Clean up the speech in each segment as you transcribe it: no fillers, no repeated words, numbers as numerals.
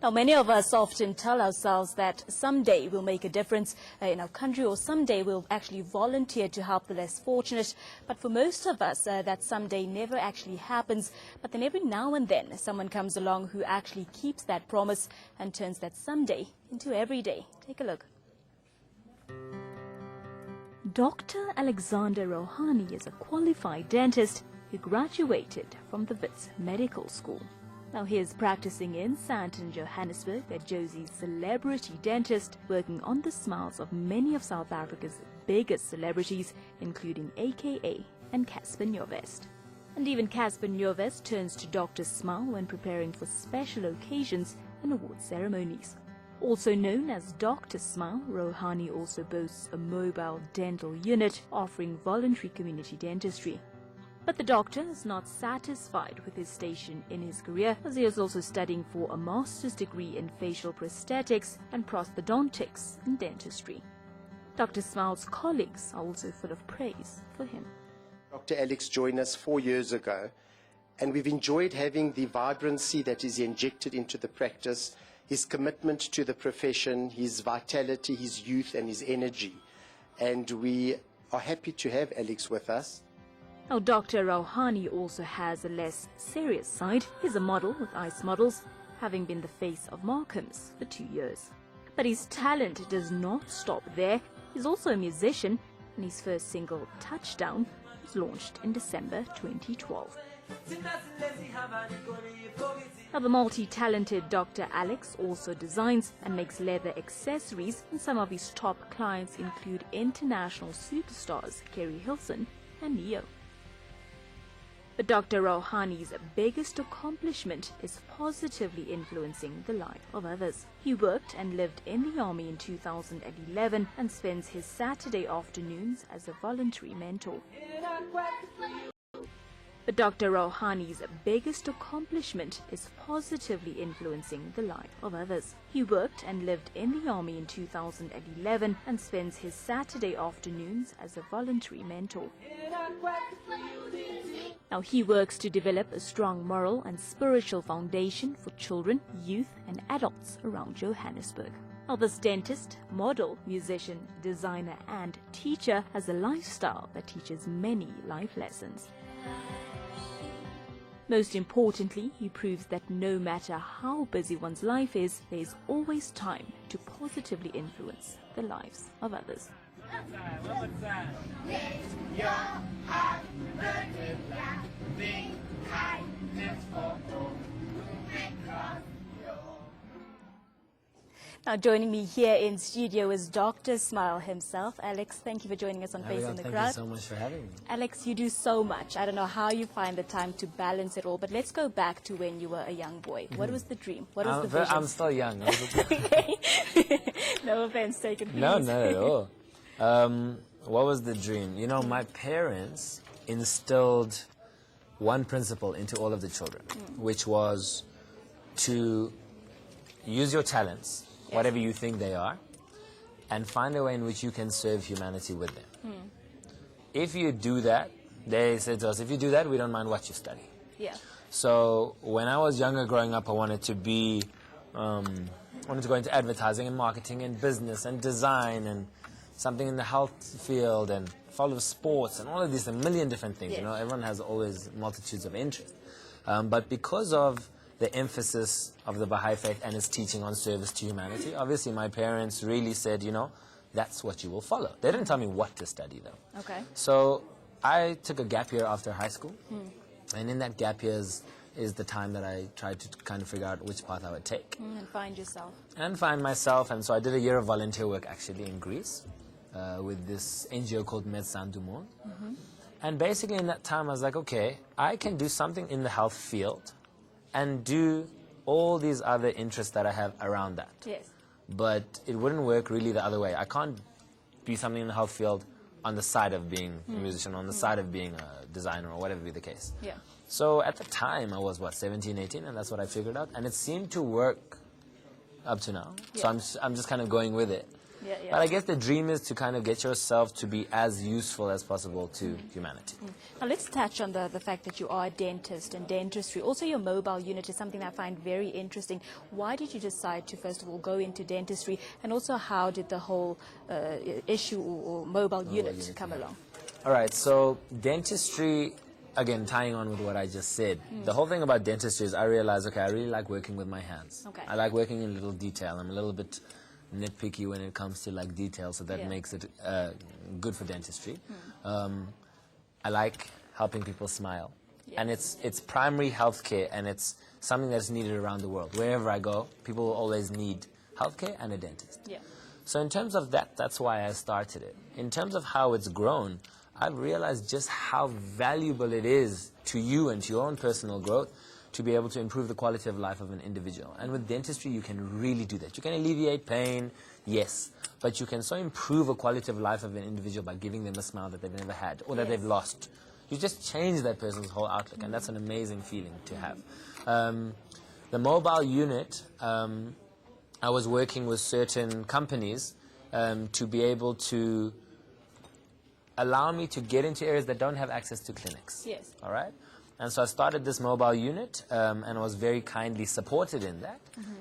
Now, many of us often tell ourselves that someday we'll make a difference in our country, or someday we'll actually volunteer to help the less fortunate. But for most of us, that someday never actually happens. But then every now and then, someone comes along who actually keeps that promise and turns that someday into every day. Take a look. Dr. Alexander Rawháni is a qualified dentist who graduated from the Wits Medical School. Now he is practicing in Sandton, Johannesburg, a Josie's celebrity dentist, working on the smiles of many of South Africa's biggest celebrities, including AKA and Casper Nyovest. And even Casper Nyovest turns to Doctor's smile when preparing for special occasions and award ceremonies. Also known as Dr. Smile, Rawháni also boasts a mobile dental unit offering voluntary community dentistry. But the doctor is not satisfied with his station in his career, as he is also studying for a master's degree in facial prosthetics and prosthodontics in dentistry. Dr. Smile's colleagues are also full of praise for him. Dr. Alex joined us 4 years ago, and we've enjoyed having the vibrancy that is injected into the practice, his commitment to the profession, his vitality, his youth and his energy. And we are happy to have Alex with us. Now, Dr. Rawháni also has a less serious side. He's a model with Ice Models, having been the face of Markham's for 2 years. But his talent does not stop there. He's also a musician, and his first single, Touchdown, was launched in December 2012. Now, the multi-talented Dr. Alex also designs and makes leather accessories, and some of his top clients include international superstars Kerry Hilson and Neo. But Dr. Rawháni's biggest accomplishment is positively influencing the life of others. He worked and lived in the army in 2011 and spends his Saturday afternoons as a voluntary mentor. But Dr. Rawháni's biggest accomplishment is positively influencing the life of others. He worked and lived in the army in 2011 and spends his Saturday afternoons as a voluntary mentor. Now he works to develop a strong moral and spiritual foundation for children, youth and adults around Johannesburg. Now this dentist, model, musician, designer and teacher has a lifestyle that teaches many life lessons. Most importantly, he proves that no matter how busy one's life is, there is always time to positively influence the lives of others. Now joining me here in studio is Dr. Smile himself. Alex, thank you for joining us on Face in the Crowd. Thank you so much for having me. Alex, you do so much. I don't know how you find the time to balance it all, but let's go back to when you were a young boy. What was the dream? What was the vision? I'm still young. Okay. No offense taken, please. No, not at all. What was the dream? You know, my parents instilled one principle into all of the children, which was to use your talents, whatever you think they are, and find a way in which you can serve humanity with them. If you do that, they said to us, if you do that, we don't mind what you study. Yeah. So when I was younger growing up, I wanted to be, wanted to go into advertising and marketing and business and design and something in the health field and follow sports and all of these, a million different things. Yes. You know, everyone has always multitudes of interests. But because of the emphasis of the Baha'i faith and its teaching on service to humanity, obviously my parents really said, you know, that's what you will follow. They didn't tell me what to study though. Okay. So I took a gap year after high school, and in that gap year is the time that I tried to kind of figure out which path I would take. And find yourself. And find myself, and so I did a year of volunteer work actually in Greece with this NGO called Médecins du Monde. And basically in that time I was like, okay, I can do something in the health field and do all these other interests that I have around that. Yes. But it wouldn't work really the other way. I can't be something in the health field on the side of being a musician, on the side of being a designer or whatever be the case. Yeah. So at the time I was, what, 17, 18, and that's what I figured out. And it seemed to work up to now. Yeah. So I'm just kind of going with it. Yeah, yeah. But I guess the dream is to kind of get yourself to be as useful as possible to humanity. Now let's touch on the fact that you are a dentist and dentistry. Also your mobile unit is something that I find very interesting. Why did you decide to first of all go into dentistry, and also how did the whole issue or mobile unit come along? All right, so dentistry, again, tying on with what I just said, the whole thing about dentistry is I realized, okay, I really like working with my hands. Okay. I like working in little detail. I'm a little bit nitpicky when it comes to like detail, so that makes it good for dentistry. I like helping people smile. And it's primary healthcare, and it's something that's needed around the world. Wherever I go, people will always need healthcare and a dentist. Yeah. So in terms of that, that's why I started it. In terms of how it's grown, I've realized just how valuable it is to you and to your own personal growth to be able to improve the quality of life of an individual. And with dentistry, you can really do that. You can alleviate pain, yes, but you can so improve a quality of life of an individual by giving them a smile that they've never had or that they've lost. You just change that person's whole outlook, and that's an amazing feeling to have. The mobile unit, I was working with certain companies to be able to allow me to get into areas that don't have access to clinics. Yes. All right? And so I started this mobile unit and was very kindly supported in that.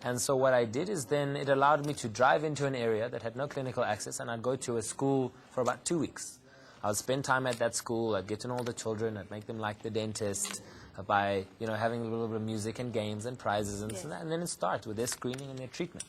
And so what I did is then it allowed me to drive into an area that had no clinical access, and I'd go to a school for about 2 weeks. I would spend time at that school, I'd get to know all the children, I'd make them like the dentist by, having a little bit of music and games and prizes and, so that, and then it starts with their screening and their treatment.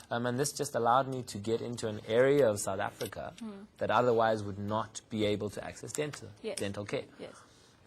And this just allowed me to get into an area of South Africa that otherwise would not be able to access dental care. Yes.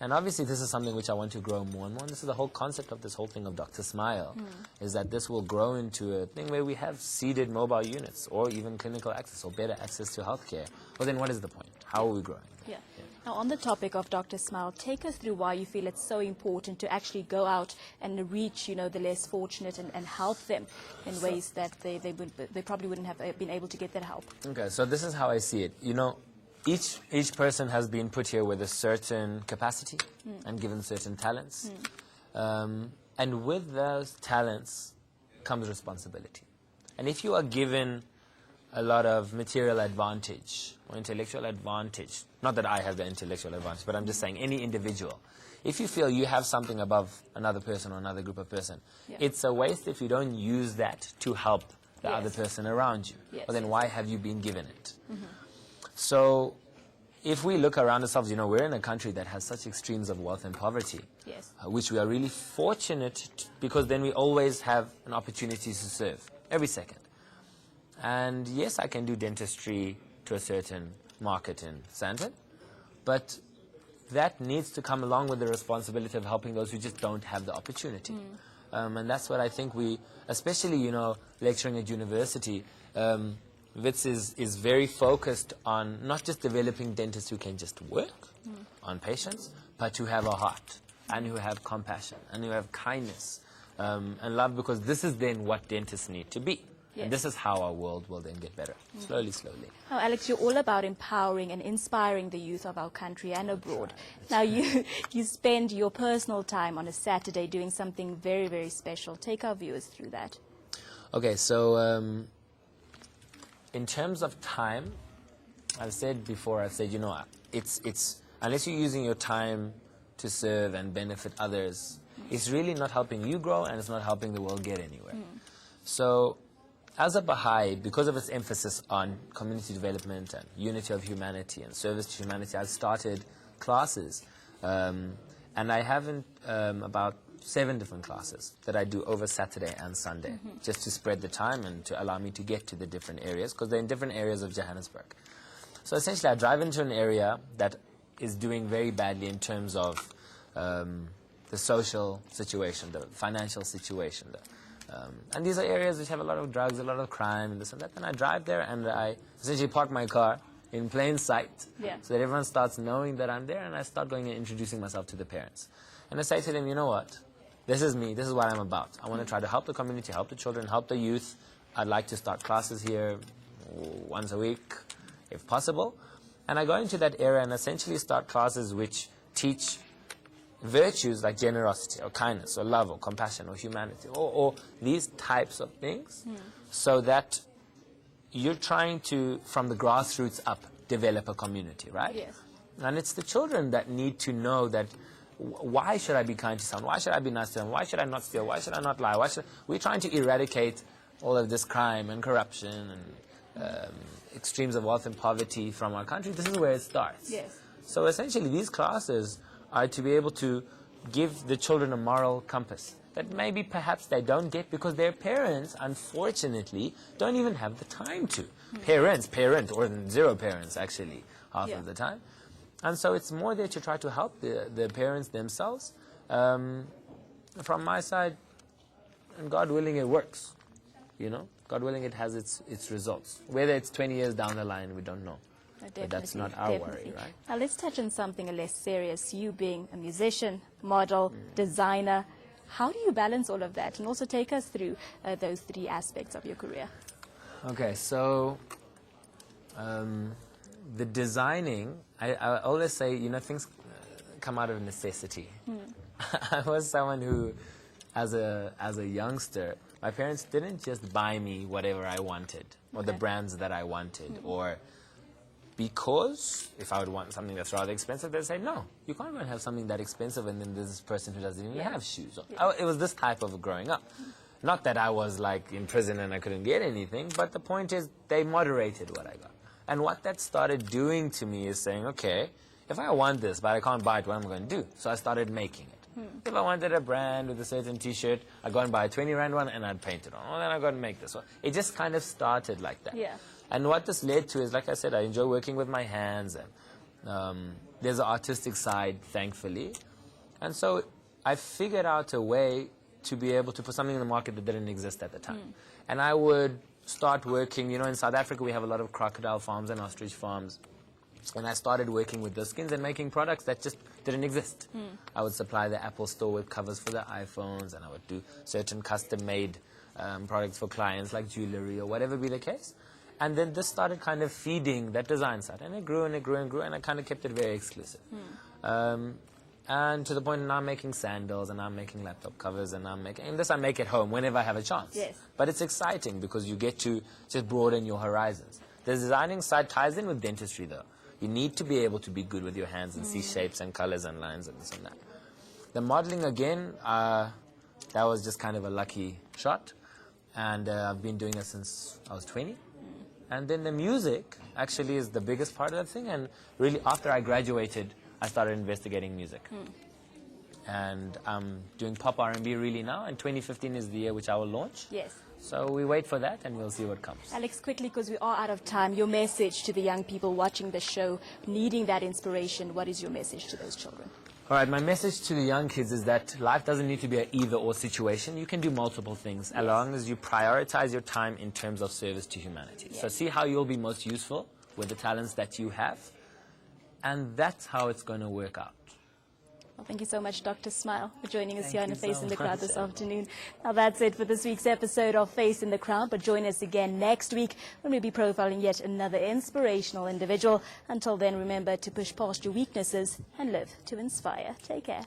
And obviously this is something which I want to grow more and more. And this is the whole concept of this whole thing of Dr. Smile, is that this will grow into a thing where we have seeded mobile units or even clinical access or better access to healthcare. Well, then what is the point? How are we growing? Yeah. Now, on the topic of Dr. Smile, take us through why you feel it's so important to actually go out and reach, the less fortunate and help them in ways that they probably wouldn't have been able to get that help. Okay, so this is how I see it. Each person has been put here with a certain capacity and given certain talents. And with those talents comes responsibility. And if you are given a lot of material advantage or intellectual advantage, not that I have the intellectual advantage, but I'm just saying any individual, if you feel you have something above another person or another group of person, it's a waste if you don't use that to help the other person around you. Yes. Well, then why have you been given it? So if we look around ourselves, we're in a country that has such extremes of wealth and poverty, which we are really fortunate because then we always have an opportunity to serve every second. And yes, I can do dentistry to a certain market in Sandton, but that needs to come along with the responsibility of helping those who just don't have the opportunity. And that's what I think we, especially, lecturing at university, WITS is very focused on not just developing dentists who can just work on patients, but who have a heart and who have compassion and who have kindness and love, because this is then what dentists need to be. And this is how our world will then get better, slowly, slowly. Now, Alex, you're all about empowering and inspiring the youth of our country and abroad. Now, you spend your personal time on a Saturday doing something very, very special. Take our viewers through that. Okay, so in terms of time, I've said before, it's unless you're using your time to serve and benefit others, it's really not helping you grow and it's not helping the world get anywhere. So as a Baha'i, because of its emphasis on community development and unity of humanity and service to humanity, I've started classes. And I have about 7 different classes that I do over Saturday and Sunday, just to spread the time and to allow me to get to the different areas, because they're in different areas of Johannesburg. So essentially, I drive into an area that is doing very badly in terms of the social situation, the financial situation, and these are areas which have a lot of drugs, a lot of crime, and this and that. And I drive there and I essentially park my car in plain sight so that everyone starts knowing that I'm there, and I start going and introducing myself to the parents. And I say to them, you know what? This is me. This is what I'm about. I want to try to help the community, help the children, help the youth. I'd like to start classes here once a week, if possible. And I go into that area and essentially start classes which teach virtues like generosity or kindness or love or compassion or humanity or these types of things, so that you're trying to, from the grassroots up, develop a community, right? Yes. And it's the children that need to know that why should I be kind to someone? Why should I be nice to them? Why should I not steal? Why should I not lie? We're trying to eradicate all of this crime and corruption and extremes of wealth and poverty from our country. This is where it starts. Yes. So essentially, these classes are to be able to give the children a moral compass that maybe perhaps they don't get because their parents, unfortunately, don't even have the time to. Parent, or zero parents, actually, half of the time. And so it's more there to try to help the parents themselves. From my side, and God willing, it works. You know, God willing, it has its results. Whether it's 20 years down the line, we don't know. But that's not our worry, right? Now let's touch on something less serious. You being a musician, model, designer, how do you balance all of that? And also take us through those three aspects of your career. Okay, so the designing, I always say, you know, things come out of necessity. I was someone who, as a youngster, my parents didn't just buy me whatever I wanted, or the brands that I wanted, or because if I would want something that's rather expensive, they'd say, no, you can't go and have something that expensive and then there's this person who doesn't even have shoes. It was this type of growing up. Not that I was like in prison and I couldn't get anything, but the point is they moderated what I got. And what that started doing to me is saying, okay, if I want this but I can't buy it, what am I going to do? So I started making it. If I wanted a brand with a certain t-shirt, I'd go and buy a 20 rand one and I'd paint it on. Well, then I'd go and make this one. It just kind of started like that. Yeah. And what this led to is, like I said, I enjoy working with my hands, and there's an artistic side, thankfully. And so I figured out a way to be able to put something in the market that didn't exist at the time. And I would start working, you know, in South Africa we have a lot of crocodile farms and ostrich farms. And I started working with the skins and making products that just didn't exist. I would supply the Apple Store with covers for the iPhones, and I would do certain custom-made products for clients like jewelry or whatever be the case. And then this started kind of feeding that design side. And it grew and it grew and grew, and I kind of kept it very exclusive. And to the point now I'm making sandals, and I'm making laptop covers, and this I make at home whenever I have a chance. Yes. But it's exciting because you get to just broaden your horizons. The designing side ties in with dentistry, though. You need to be able to be good with your hands and see shapes and colors and lines and this and that. The modeling, again, that was just kind of a lucky shot. And I've been doing it since I was 20. And then the music actually is the biggest part of that thing. And really, after I graduated, I started investigating music. And I'm doing pop R&B really now. And 2015 is the year which I will launch. Yes. So we wait for that, and we'll see what comes. Alex, quickly, because we are out of time, your message to the young people watching the show, needing that inspiration, what is your message to those children? All right, my message to the young kids is that life doesn't need to be an either-or situation. You can do multiple things as long as you prioritize your time in terms of service to humanity. So see how you'll be most useful with the talents that you have, and that's how it's going to work out. Well, thank you so much, Dr. Smile, for joining us here on Face in the Crowd this afternoon. Now, that's it for this week's episode of Face in the Crowd, but join us again next week when we'll be profiling yet another inspirational individual. Until then, remember to push past your weaknesses and live to inspire. Take care.